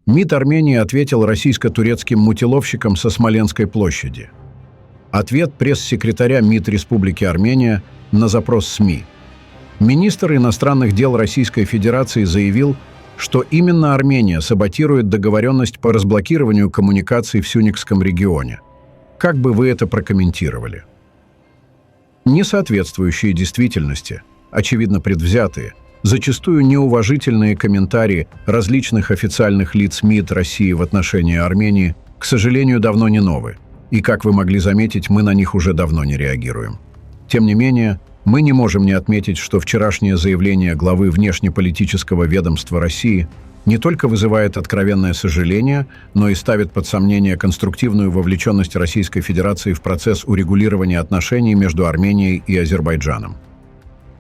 МИД Армении ответил российско-турецким мутиловщикам со Смоленской площади. Ответ пресс-секретаря МИД Республики Армения на запрос СМИ. Министр иностранных дел Российской Федерации заявил, что именно Армения саботирует договоренность по разблокированию коммуникаций в Сюникском регионе. Как бы вы это прокомментировали? Несоответствующие действительности, очевидно предвзятые, зачастую неуважительные комментарии различных официальных лиц МИД России в отношении Армении, к сожалению, давно не новы, и, как вы могли заметить, мы на них уже давно не реагируем. Тем не менее, мы не можем не отметить, что вчерашнее заявление главы внешнеполитического ведомства России не только вызывает откровенное сожаление, но и ставит под сомнение конструктивную вовлеченность Российской Федерации в процесс урегулирования отношений между Арменией и Азербайджаном.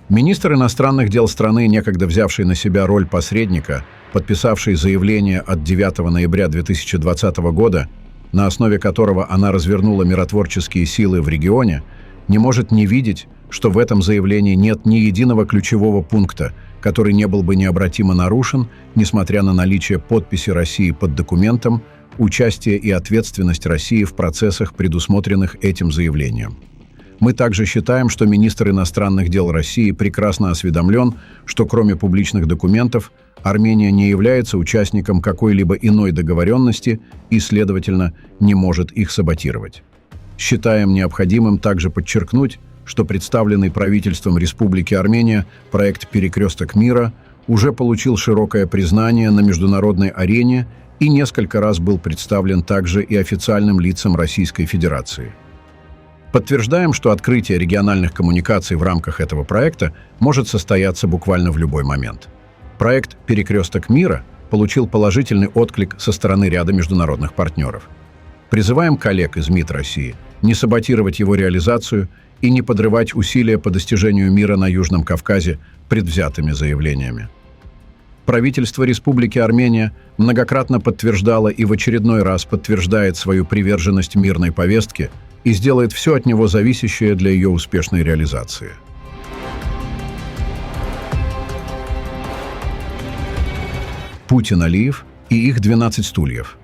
Министр иностранных дел страны, некогда взявший на себя роль посредника, подписавший заявление от 9 ноября 2020 года, на основе которого она развернула миротворческие силы в регионе, не может не видеть, что в этом заявлении нет ни единого ключевого пункта, который не был бы необратимо нарушен, несмотря на наличие подписи России под документом, участие и ответственность России в процессах, предусмотренных этим заявлением. Мы также считаем, что министр иностранных дел России прекрасно осведомлен, что кроме публичных документов Армения не является участником какой-либо иной договоренности и, следовательно, не может их саботировать. Считаем необходимым также подчеркнуть, что представленный правительством Республики Армения проект «Перекресток мира» уже получил широкое признание на международной арене и несколько раз был представлен также и официальным лицам Российской Федерации. Подтверждаем, что открытие региональных коммуникаций в рамках этого проекта может состояться буквально в любой момент. Проект «Перекресток мира» получил положительный отклик со стороны ряда международных партнеров. Призываем коллег из МИД России не саботировать его реализацию и не подрывать усилия по достижению мира на Южном Кавказе предвзятыми заявлениями. Правительство Республики Армения многократно подтверждало и в очередной раз подтверждает свою приверженность мирной повестке и сделает все от него зависящее для ее успешной реализации. Путин-Алиев и их 12 стульев.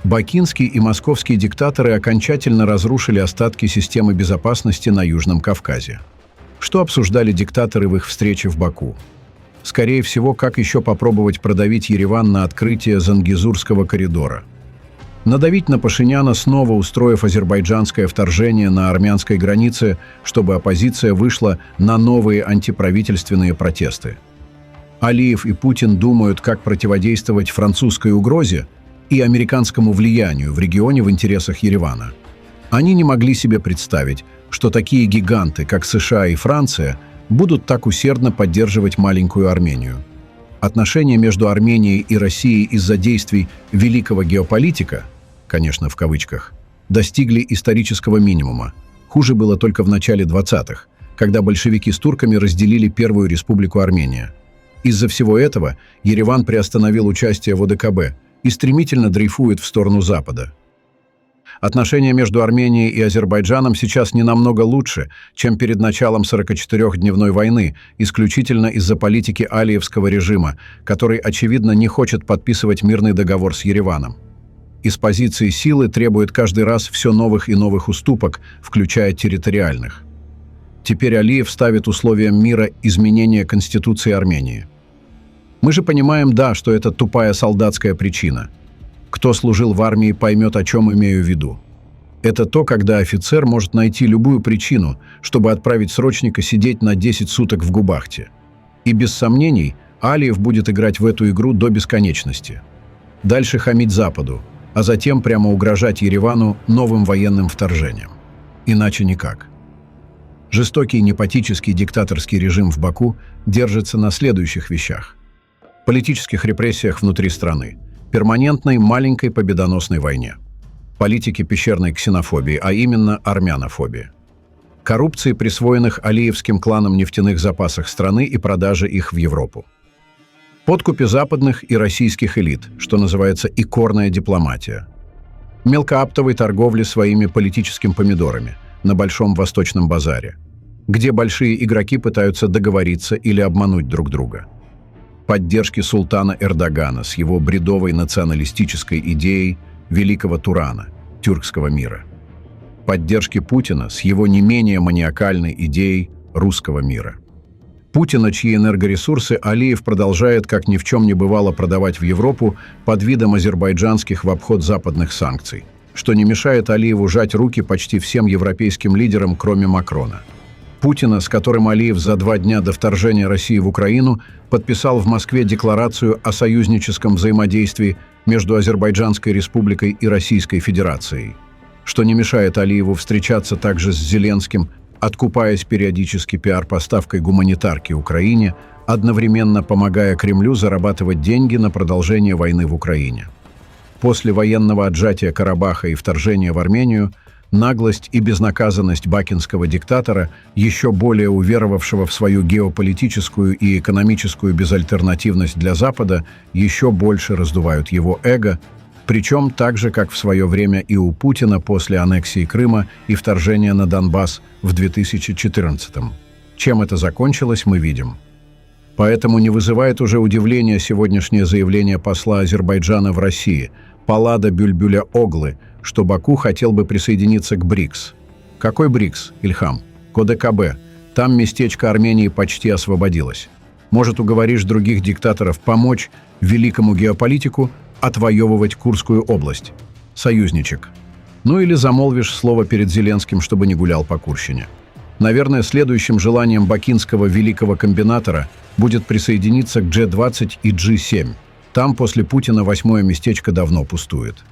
Бакинские и московские диктаторы окончательно разрушили остатки системы безопасности на Южном Кавказе. Что обсуждали диктаторы в их встрече в Баку? Скорее всего, как еще попробовать продавить Ереван на открытие Зангезурского коридора. Надавить на Пашиняна, снова устроив азербайджанское вторжение на армянской границе, чтобы оппозиция вышла на новые антиправительственные протесты. Алиев и Путин думают, как противодействовать французской угрозе и американскому влиянию в регионе в интересах Еревана. Они не могли себе представить, что такие гиганты, как США и Франция, будут так усердно поддерживать маленькую Армению. Отношения между Арменией и Россией из-за действий великого геополитика, конечно, в кавычках, достигли исторического минимума. Хуже было только в начале 20-х, когда большевики с турками разделили Первую Республику Армения. Из-за всего этого Ереван приостановил участие в ОДКБ и стремительно дрейфует в сторону Запада. Отношения между Арменией и Азербайджаном сейчас не намного лучше, чем перед началом 44-дневной войны, исключительно из-за политики алиевского режима, который, очевидно, не хочет подписывать мирный договор с Ереваном. Из позиции силы требует каждый раз все новых и новых уступок, включая территориальных. Теперь Алиев ставит условием мира изменения Конституции Армении. Мы же понимаем, да, что это тупая солдатская причина. Кто служил в армии, поймет, о чем имею в виду. Это то, когда офицер может найти любую причину, чтобы отправить срочника сидеть на 10 суток в Губахте. И без сомнений, Алиев будет играть в эту игру до бесконечности. Дальше хамить Западу, а затем прямо угрожать Еревану новым военным вторжением. Иначе никак. Жестокий, непотический диктаторский режим в Баку держится на следующих вещах: политических репрессиях внутри страны, перманентной маленькой победоносной войне, политике пещерной ксенофобии, а именно армянофобии, коррупции, присвоенных алиевским кланам нефтяных запасах страны и продаже их в Европу, подкупе западных и российских элит, что называется икорная дипломатия, мелкооптовой торговле своими политическими помидорами на Большом Восточном базаре, где большие игроки пытаются договориться или обмануть друг друга, поддержки султана Эрдогана с его бредовой националистической идеей Великого Турана, тюркского мира, поддержки Путина с его не менее маниакальной идеей русского мира. Путина, чьи энергоресурсы Алиев продолжает, как ни в чем не бывало, продавать в Европу под видом азербайджанских в обход западных санкций, что не мешает Алиеву жать руки почти всем европейским лидерам, кроме Макрона. Путина, с которым Алиев за 2 дня до вторжения России в Украину подписал в Москве декларацию о союзническом взаимодействии между Азербайджанской республикой и Российской Федерацией, что не мешает Алиеву встречаться также с Зеленским, откупаясь периодически пиар-поставкой гуманитарки Украине, одновременно помогая Кремлю зарабатывать деньги на продолжение войны в Украине. После военного отжатия Карабаха и вторжения в Армению, наглость и безнаказанность бакинского диктатора, еще более уверовавшего в свою геополитическую и экономическую безальтернативность для Запада, еще больше раздувают его эго, причем так же, как в свое время и у Путина после аннексии Крыма и вторжения на Донбасс в 2014-м. Чем это закончилось, мы видим. Поэтому не вызывает уже удивления сегодняшнее заявление посла Азербайджана в России, Паллада Бюльбюля Оглы, что Баку хотел бы присоединиться к БРИКС. Какой БРИКС, Ильхам? К ОДКБ. Там местечко Армении почти освободилось. Может, уговоришь других диктаторов помочь великому геополитику отвоевывать Курскую область? Союзничек. Ну или замолвишь слово перед Зеленским, чтобы не гулял по Курщине. Наверное, следующим желанием бакинского великого комбинатора будет присоединиться к G20 и G7. Там после Путина 8-е местечко давно пустует.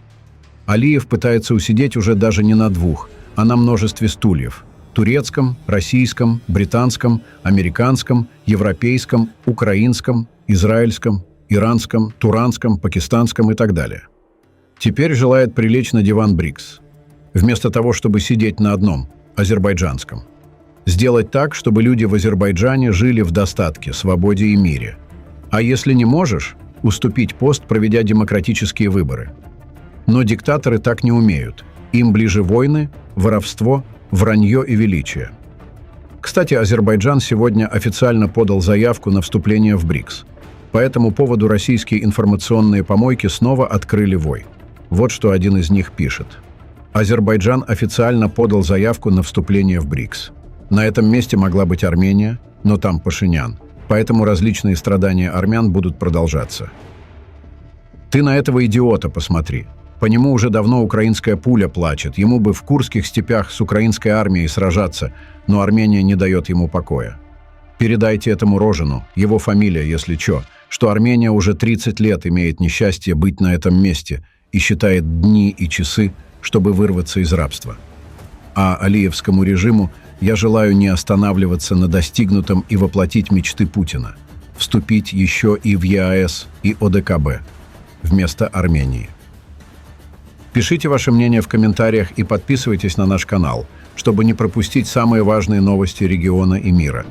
Алиев пытается усидеть уже даже не на 2, а на множестве стульев. Турецком, российском, британском, американском, европейском, украинском, израильском, иранском, туранском, пакистанском и так далее. Теперь желает прилечь на диван БРИКС, вместо того, чтобы сидеть на одном, азербайджанском. Сделать так, чтобы люди в Азербайджане жили в достатке, свободе и мире. А если не можешь, уступить пост, проведя демократические выборы. Но диктаторы так не умеют. Им ближе войны, воровство, вранье и величие. Кстати, Азербайджан сегодня официально подал заявку на вступление в БРИКС. По этому поводу российские информационные помойки снова открыли вой. Вот что один из них пишет. Азербайджан официально подал заявку на вступление в БРИКС. На этом месте могла быть Армения, но там Пашинян. Поэтому различные страдания армян будут продолжаться. Ты на этого идиота посмотри. По нему уже давно украинская пуля плачет. Ему бы в Курских степях с украинской армией сражаться, но Армения не дает ему покоя. Передайте этому Рожину, его фамилия, если что Армения уже 30 лет имеет несчастье быть на этом месте и считает дни и часы, чтобы вырваться из рабства. А алиевскому режиму я желаю не останавливаться на достигнутом и воплотить мечты Путина, вступить еще и в ЕАЭС и ОДКБ вместо Армении. Пишите ваше мнение в комментариях и подписывайтесь на наш канал, чтобы не пропустить самые важные новости региона и мира.